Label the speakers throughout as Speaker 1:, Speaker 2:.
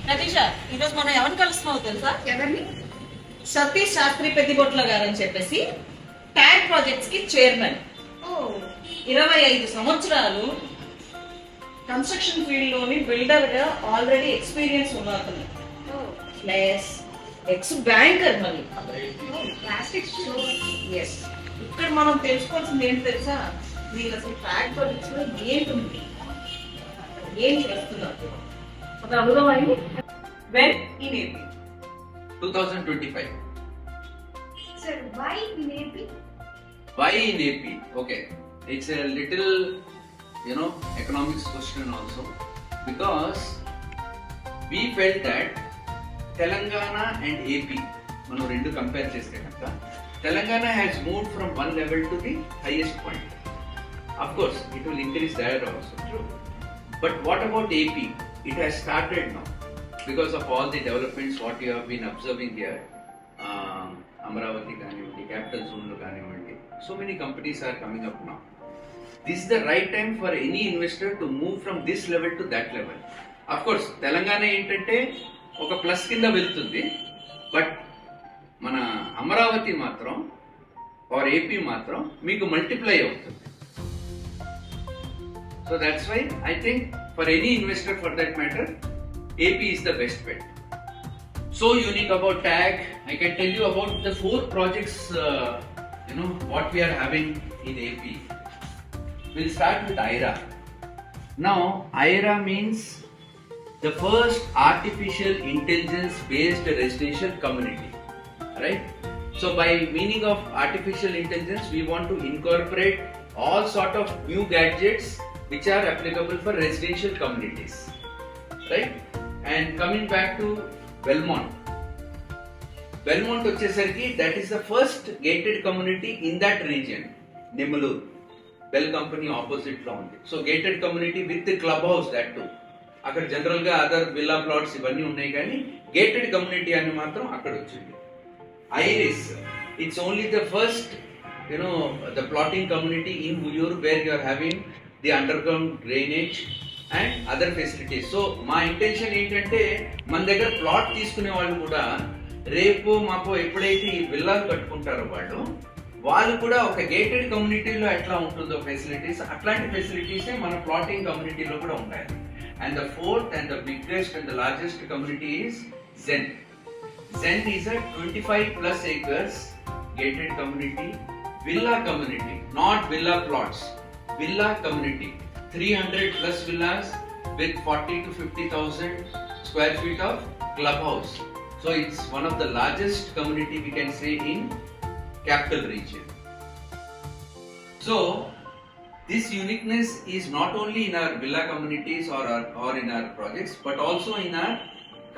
Speaker 1: నతీష, ఈరోజు మనం ఎవరిని కలుస్తున్నావు తెలుసా?
Speaker 2: ఎవరిని?
Speaker 1: సతీష్ శాస్త్రి పెద్దిబొట్ల గారు అని చెప్పేసి ట్యాగ్ ప్రాజెక్ట్స్ కి చైర్మన్. 25 సంవత్సరాలు కన్స్ట్రక్షన్ ఫీల్డ్ లోని బిల్డర్ గా ఆల్రెడీ ఎక్స్పీరియన్స్ ఉన్న అతను. ప్లస్ ఎక్స్ బ్యాంకర్ మళ్ళీ. ఎస్. ఇక్కడ మనం తెలుసుకోవాల్సింది ఏంటి తెలుసా? వీళ్ళు అసలు ట్యాగ్ ప్రాజెక్ట్స్ లో ఏంటుంది, ఏం చేస్తున్నారు ఒక అడుగుదామని. When in AP?
Speaker 3: 2025.
Speaker 2: Sir, why in AP?
Speaker 3: Why in AP? Okay, it's a little, economics question also, because we felt that Telangana and AP, మనం రెండు కంపేర్ చేస్తే కనుక Telangana has moved from one level to the highest point. Of course, it will increase there also. True. But what about AP? It has started now because of all the developments what you have been observing here. Amaravati Ganivandi, Capital Zone Ganivandi. So many companies are coming up now. This is the right time for any investor to move from this level to that level. Of course, Telangana ఏంటంటే ఒక plus కింద వెళ్తుంది, but మన అమరావతి మాత్రం are AP మాత్రం మీకు multiply అవుతుంది. So that's why I think for any investor for that matter AP is the best bet. So unique about TAG, I can tell you about the 4 projects, what we are having in AP. We'll start with IRA. Now, IRA means the first artificial intelligence based residential community, right? So by meaning of artificial intelligence, we want to incorporate all sort of new gadgets which are applicable for residential communities, right? And coming back to Belmont వచ్చేసరికి that is the first gated community in that region. Nimmalur, Bell Company opposite లో ఉంది. So gated community with the clubhouse, that too. అక్కడ general గా other villa plots ఇవన్నీ ఉన్నాయి, కానీ gated community అని మాత్రం అక్కడ వచ్చింది. Iris, it's only the first the plotting community in Uyyur where you are having the underground drainage and other facilities. So మా ఇంటెన్షన్ ఏంటంటే మన దగ్గర ప్లాట్ తీసుకునే వాళ్ళు కూడా రేపు మాకు ఎప్పుడైతే ఈ విల్లాలు కట్టుకుంటారో వాళ్ళు కూడా ఒక గేటెడ్ కమ్యూనిటీలో ఎట్లా ఉంటుందో ఫెసిలిటీస్, అట్లాంటి ఫెసిలిటీసే మన ప్లాటింగ్ కమ్యూనిటీలో కూడా ఉంటాయి. And the 4th and the biggest and the largest community is Zen. Zen is a 25+ acres gated community, villa community, not villa plots, villa community. 300+ villas with 40,000 to 50,000 square feet of clubhouse. So it's one of the largest community we can say in capital region. So this uniqueness is not only in our villa communities or in our projects, but also in our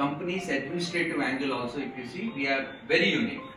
Speaker 3: company's administrative angle also. If you see, we are very unique.